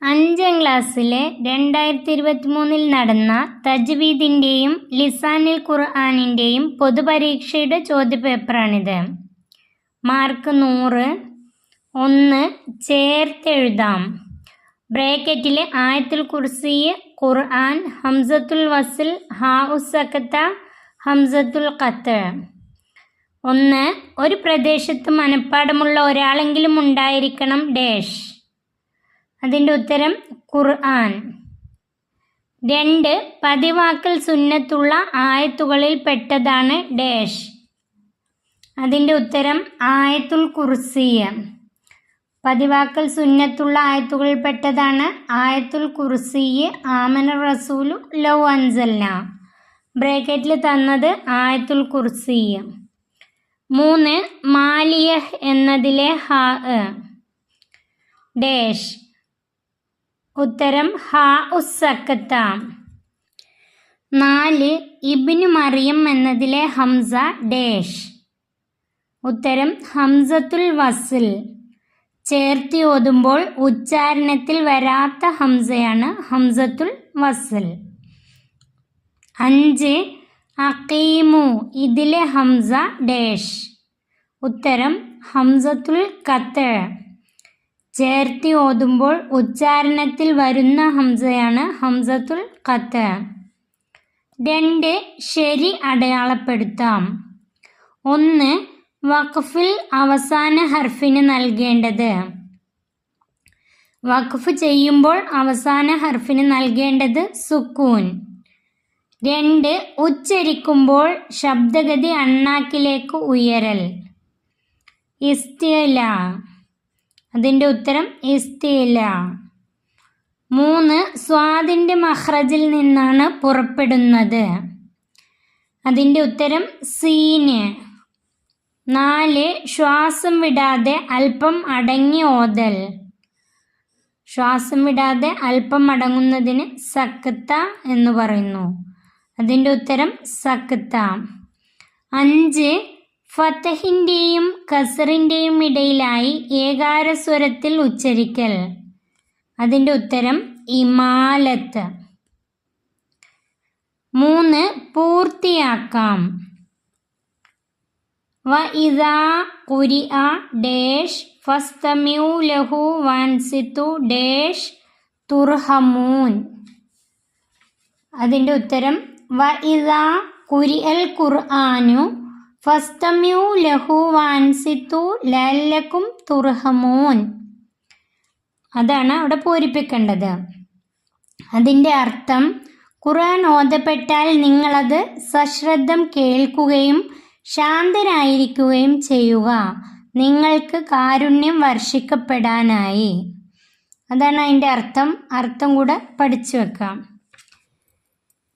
5ാം ക്ലാസ്സിലെ 2023 നടന്ന തജ്വീദിൻ്റെയും ലിസാനുൽ ഖുർആനിൻ്റെയും പൊതുപരീക്ഷയുടെ ചോദ്യപേപ്പറാണിത്. മാർക്ക് 100. 1. ചേർത്തെഴുതാം. ബ്രാക്കറ്റിൽ ആയത്തുൽ കുർസി, ഖുർആൻ, ഹംസത്തുൽ വസ്ൽ, ഹാഉസ്സക്കത്ത, ഹംസത്തുൽ ഖത്അ. 1. ഒരു പ്രദേശത്ത് മനഃപ്പാഠമുള്ള ഒരാളെങ്കിലും ഉണ്ടായിരിക്കണം ഡാഷ്. അതിൻ്റെ ഉത്തരം ഖുർആൻ. 2. പതിവാക്കൽ സുന്നത്തുള്ള ആയത്തുകളിൽ പെട്ടതാണ് ഡാഷ്. അതിൻ്റെ ഉത്തരം ആയത്തുൽ കുർസി. പതിവാക്കൽ സുന്നത്തുള്ള ആയത്തുകളിൽ പെട്ടതാണ് ആയത്തുൽ കുർസി. ആമന റസൂലു ലൗ അൻസൽന. ബ്രാക്കറ്റിൽ തന്നത് ആയത്തുൽ കുർസി. 3. മാലിയഹ് എന്നതിലെ ഹാ ഡാഷ്. ഉത്തരം ഹാഉസ്സക്കത്ത. 4. ഇബ്നു മറിയം എന്നതിലെ ഹംസ ഡാഷ്. ഉത്തരം ഹംസത്തുൽ വസ്ൽ. ചേർത്തി ഓതുമ്പോൾ ഉച്ചാരണത്തിൽ വരാത്ത ഹംസയാണ് ഹംസത്തുൽ വസ്ൽ. 5. അഖീമു ഇതിലെ ഹംസ ഡാഷ്. ഉത്തരം ഹംസത്തുൽ ഖത്അ. ചേർത്തി ഓതുമ്പോൾ ഉച്ചാരണത്തിൽ വരുന്ന ഹംസയാണ് ഹംസത്തുൽ ഖത്അ. 2. ശരി അടയാളപ്പെടുത്താം. 1. വഖഫിൽ അവസാന ഹർഫിന് നൽകേണ്ടത്. വഖഫ് ചെയ്യുമ്പോൾ അവസാന ഹർഫിന് നൽകേണ്ടത് സുക്കൂൻ. 2. ഉച്ചരിക്കുമ്പോൾ ശബ്ദഗതി അണ്ണാക്കിലേക്ക് ഉയരൽ. ഇസ്തില. അതിൻ്റെ ഉത്തരം ഇസ്തില. 3. സ്വാദിൻ്റെ മഖ്റജിൽ നിന്നാണ് പുറപ്പെടുന്നത്. അതിൻ്റെ ഉത്തരം സീന്. 4. ശ്വാസം വിടാതെ അല്പം അടങ്ങി ഓതൽ. ശ്വാസം വിടാതെ അല്പം അടങ്ങുന്നതിന് സക്ത എന്ന് പറയുന്നു. അതിൻ്റെ ഉത്തരം സക്ത. 5. ഫതഹിൻ്റെയും കസറിൻ്റെയും ഇടയിലായി ഏകാരസ്വരത്തിൽ ഉച്ചരിക്കൽ. അതിൻ്റെ ഉത്തരം ഇമാലത്ത്. 3. പൂർത്തിയാക്കാം. വഇദാ ഖുരിഅ ഡാഷ് ഫസ്തമിഉ ലഹു വൻസിതു ഡാഷ് തുർഹമൂൻ. അതിൻ്റെ ഉത്തരം വഇദാ ഖുരിഅൽ ഖുർആനു ഫസ്തമിഉ ലഹു വൻസിതു ലഅല്ലക്കും തുർഹമൂൻ. അതാണ് അവിടെ പൂരിപ്പിക്കേണ്ടത്. അതിൻ്റെ അർത്ഥം ഖുർആൻ ഓതപ്പെട്ടാൽ നിങ്ങളത് സശ്രദ്ധം കേൾക്കുകയും ശാന്തരായിരിക്കുകയും ചെയ്യുക, നിങ്ങൾക്ക് കാരുണ്യം വർഷിക്കപ്പെടാനായി. അതാണ് അതിൻ്റെ അർത്ഥം കൂടെ പഠിച്ചു വെക്കാം.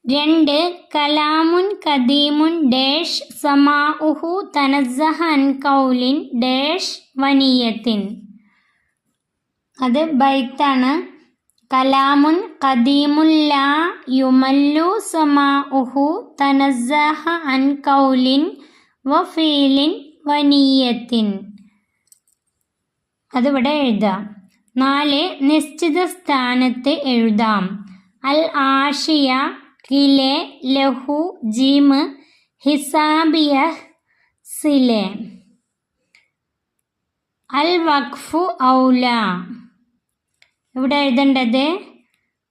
2. കലാമുൻ കദീമുൻ ഡാഷ് സമാഉഹു തനസ്സഹ അൻ ഖൗലിൻ ഡാഷ് വനിയത്തിൻ. അത് ബൈത്താണ്. കലാമുൻ കദീമുൻ ലാ യുമല്ലു സമാഉഹു തനസ്സഹ അൻ ഖൗലിൻ വഫീലിൻ വനിയത്തിൻ. അതിവിടെ എഴുതാം. 4. നിശ്ചിത സ്ഥാനത്ത് എഴുതാം. അൽ ആഷിയ കിലെ ലഹു ജീമ് ഹിസാബിയഹ് സിലെ. അൽ വഖഫു ഔല. ഇവിടെ എഴുതേണ്ടത്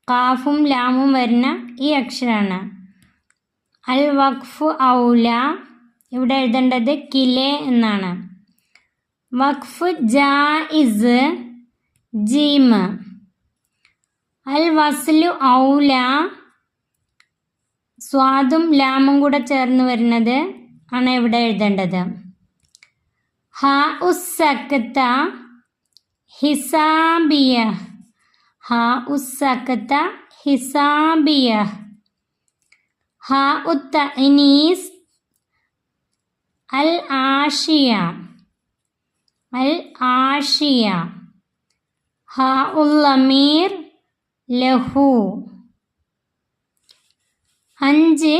കാഫും ലാമും വരുന്ന ഈ അക്ഷരമാണ്. അൽ വഖഫു ഔല. ഇവിടെ എഴുതേണ്ടത് കിലെ എന്നാണ്. വഖഫ് ജായിസ് ജീമ്. അൽ വസ്ലു ഔല. സ്വാദും ലാമും കൂടെ ചേർന്ന് വരുന്നത് ആണ് ഇവിടെ എഴുതേണ്ടത്. ഹാഉസ്സക്കത്ത ഹിസാബിയ. ഹാഉസ്സക്കത്ത ഹിസാബിയ. ഹാഉത്തഅനീസ് അൽ ആഷിയ. അൽ ആഷിയ. ഹാഉൽ ലമീർ ലഹു. 5.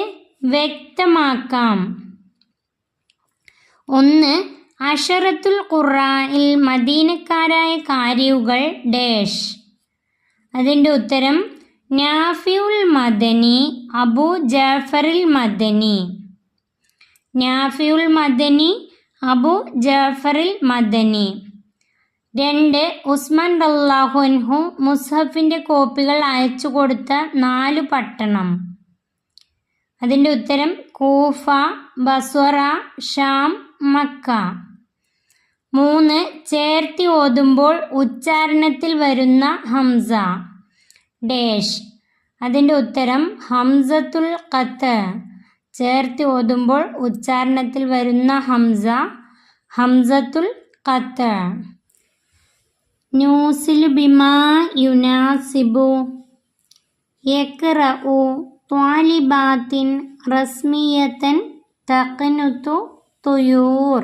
വ്യക്തമാക്കാം. 1. അഷറത്തുൽ ഖുർആനിൽ മദീനക്കാരായ കാരികൾ ഡാഷ്. അതിൻ്റെ ഉത്തരം നാഫിഉൽ മദനി അബു ജാഫറിൽ മദനി. നാഫിഉൽ മദനി അബു ജാഫറിൽ മദനി. 2. ഉസ്മാൻ റളിയല്ലാഹു അൻഹു മുസ്ഹഫിൻ്റെ കോപ്പികൾ അയച്ചു കൊടുത്ത 4 പട്ടണം. അതിൻ്റെ ഉത്തരം കൂഫ, ബസ്വറ, ഷാം, മക്ക. 3. ചേർത്തി ഓതുമ്പോൾ ഉച്ചാരണത്തിൽ വരുന്ന ഹംസ ഡാഷ്. അതിൻ്റെ ഉത്തരം ഹംസത്തുൽ ഖത്ത്. ചേർത്തി ഓതുമ്പോൾ ഉച്ചാരണത്തിൽ വരുന്ന ഹംസ ഹംസത്തുൽ ഖത്ത്. നൂസിലു ബിമാ യുനാസിബു യഖ്റഉ ത്വാലിബാത്തിൻ റസ്മിയത്തൻ തഖ്നുതു തുയൂർ.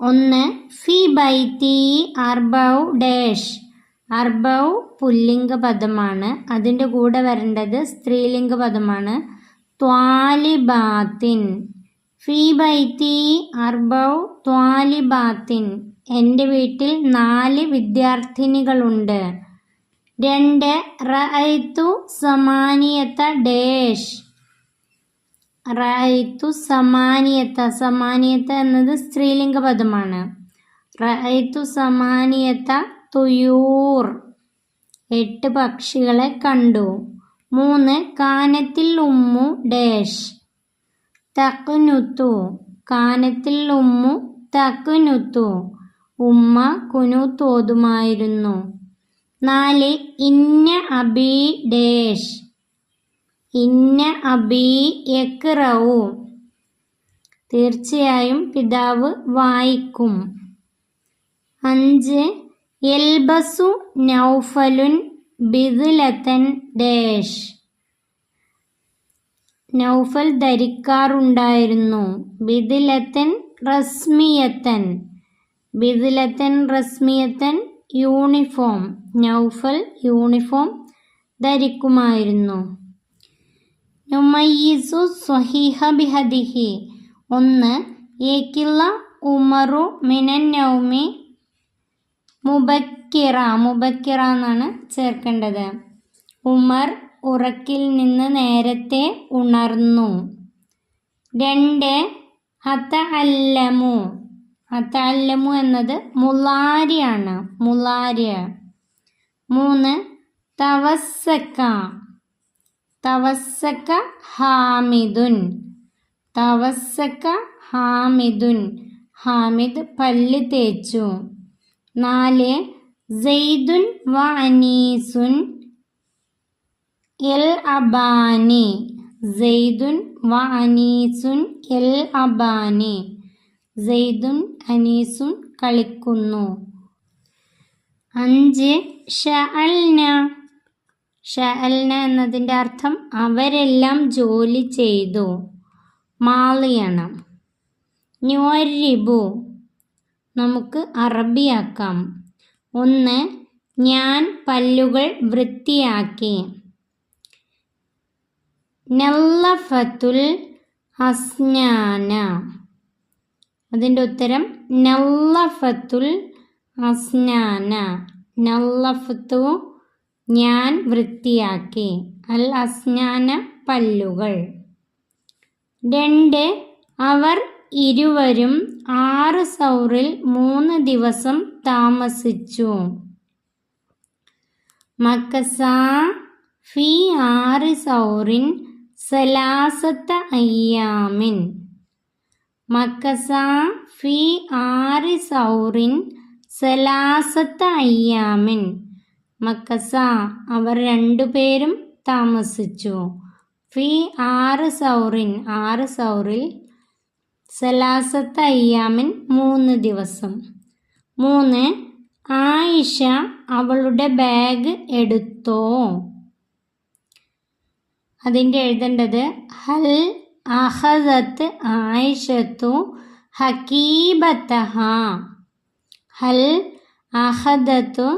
1. ഫി ബൈത്തി അർബൗ ഡാഷ്. അർബൗ പുല്ലിംഗ പദമാണ്, അതിൻ്റെ കൂടെ വരേണ്ടത് സ്ത്രീലിംഗ പദമാണ്. ത്വാലിബാത്തിൻ. ഫി ബൈത്തി അർബൗ ത്വാലിബാത്തിൻ. എൻ്റെ വീട്ടിൽ 4 വിദ്യാർത്ഥിനികളുണ്ട്. 2. റഅയ്തു സമാനിയത്ത ഡാഷ്. റഅയ്തു സമാനിയത്ത. സമാനിയത്ത എന്നത് സ്ത്രീലിംഗ പദമാണ്. റഅയ്തു സമാനിയത്ത തുയൂർ. 8 പക്ഷികളെ കണ്ടു. 3. കാനത്തിൽ ഉമ്മു ഡാഷ്. തഖ്നുതു. കാനത്തിൽ ഉമ്മു തഖ്നുതു. ഉമ്മ കുനൂത്ത് ഓതുമായിരുന്നു. 4. ഇന്ന അബി ഡാഷ്. ഇന്ന അബി യഖ്റഉ. തീർച്ചയായും പിതാവ് വായിക്കും. 5. യൽബസു നൗഫലുൻ ബിദ്ലതൻ ഡാഷ്. നൗഫൽ ധരിക്കാറുണ്ടായിരുന്നു. ബിദ്ലതൻ റസ്മിയത്തൻ. ബിദ്ലതൻ റസ്മിയത്തൻ യൂണിഫോം. നൗഫൽ യൂണിഫോം ധരിക്കുമായിരുന്നു. നുമയ്യിസു സ്വഹീഹ ബിഹദിഹി. 1. യഖില ഉമറു മിനൻ നൗമി മുബക്കിറ. മുബക്കിറ എന്നാണ് ചേർക്കേണ്ടത്. ഉമർ ഉറക്കിൽ നിന്ന് നേരത്തെ ഉണർന്നു. 2. അതഅല്ലമു. അതഅല്ലമു എന്നത് മുളാരിയാണ്. മുളാരി. 3. തവസ്സക. തവസ്സക ഹാമിദുൻ. തവസ്സക ഹാമിദുൻ. ഹാമിദ് പല്ല് തേച്ചു. 4. സെയ്ദുൻ വ അനീസുൻ എൽ അബാനി. സെയ്ദുൻ വ അനീസുൻ എൽ അബാനി. സെയ്ദുൻ അനീസും കളിക്കുന്നു. 5. ഷഅൽന. ഷഅൽന എന്നതിൻ്റെ അർത്ഥം അവരെല്ലാം ജോലി ചെയ്തു. മാളിയാണ്. നുഅരിബു. നമുക്ക് അറബിയാക്കാം. 1. ഞാൻ പല്ലുകൾ വൃത്തിയാക്കി. നല്ലഫത്തുൽ അസ്നാന. അതിൻ്റെ ഉത്തരം നല്ലഫത്തുൽ അസ്നാന. നല്ലഫത്തു ഞാൻ വൃത്തിയാക്കി. അൽ അസ്നാന പല്ലുകൾ. 2. അവർ ഇരുവരും 6 സൗറിൽ 3 ദിവസം താമസിച്ചു. മക്കസ ഫി 6 സൗറിൻ സലാസത്ത അയ്യാമിൻ. മക്കസ ഫി 6 സൗറിൻ സലാസത്ത അയ്യാമിൻ. മക്കസ അവർ 2 പേരും താമസിച്ചു. ഫി 6 സൗറിൻ 6 സൗറിൽ സലാസത്ത അയ്യാമിൻ 3 ദിവസം. 3. ആയിഷ അവളുടെ ബാഗ് എടുത്തോ. അതിൻ്റെ എഴുതേണ്ടത് ഹൽ അഖദത്ത് ആയിഷത്തു ഹക്കീബത്തഹ. ഹൽ അഖദത്തു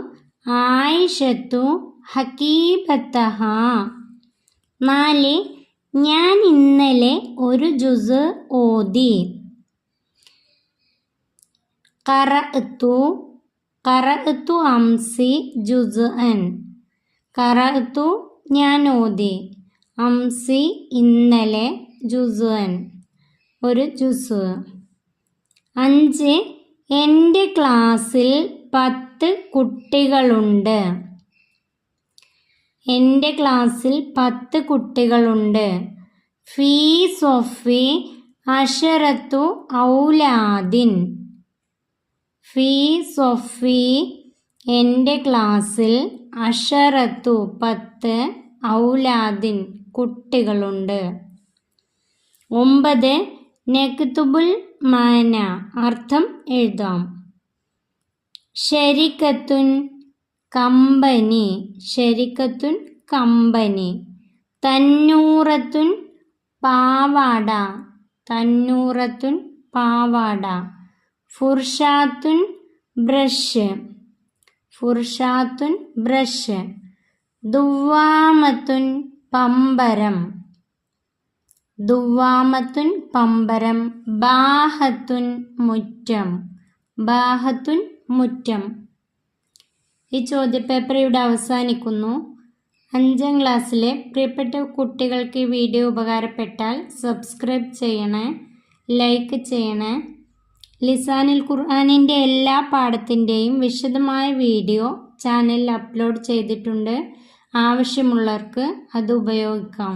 ആയിഷത്തു ഹക്കീബത്തഹ. 4. ഞാൻ ഇന്നലെ ഒരു ജുസ് ഓതി. ഖറഅ്തു. ഖറഅ്തു അംസി ജുസ്അൻ. ഖറഅതു ഞാൻ ഓതി. അംസി ഇന്നലെ ജുസ്അൻ ഒരു ജുസ്. 5 എൻ്റെ ക്ലാസ്സിൽ 10 കുട്ടികളുണ്ട്. എൻ്റെ ക്ലാസ്സിൽ 10 കുട്ടികളുണ്ട്. ഫീ സൊഫി അശറത്തു ഔലാദിൻ. ഫീ സൊഫി എൻ്റെ ക്ലാസ്സിൽ അശറത്തു 10 ഔലാദിൻ കുട്ടികളുണ്ട്. 9 നക്തുബുൽ മാന അർത്ഥം എഴുതാം. ശരിക്കത്തുൻ കമ്പനി. ശരിക്കത്തുൻ കമ്പനി. തന്നൂറത്തുൻ പാവാട. തന്നൂറത്തുൻ പാവാട. ഫുർഷാത്തുൻ ബ്രഷ്. ഫുർഷാത്തുൻ ബ്രഷ്. ദുവാമത്തുൻ പമ്പരം. ദുവാമത്തുൻ പമ്പരം. ബാഹത്തുൻ മുറ്റം. ബാഹത്തുൻ മുറ്റം. ഈ ചോദ്യപേപ്പർ ഇവിടെ അവസാനിക്കുന്നു. 5ാം ക്ലാസ്സിലെ പ്രിയപ്പെട്ട കുട്ടികൾക്ക് ഈ വീഡിയോ ഉപകാരപ്പെട്ടാൽ സബ്സ്ക്രൈബ് ചെയ്യണേ, ലൈക്ക് ചെയ്യണേ. ലിസാനുൽ ഖുർആനിൻ്റെ എല്ലാ പാഠത്തിൻ്റെയും വിശദമായ വീഡിയോ ചാനലിൽ അപ്ലോഡ് ചെയ്തിട്ടുണ്ട്. ആവശ്യമുള്ളവർക്ക് അത് ഉപയോഗിക്കാം.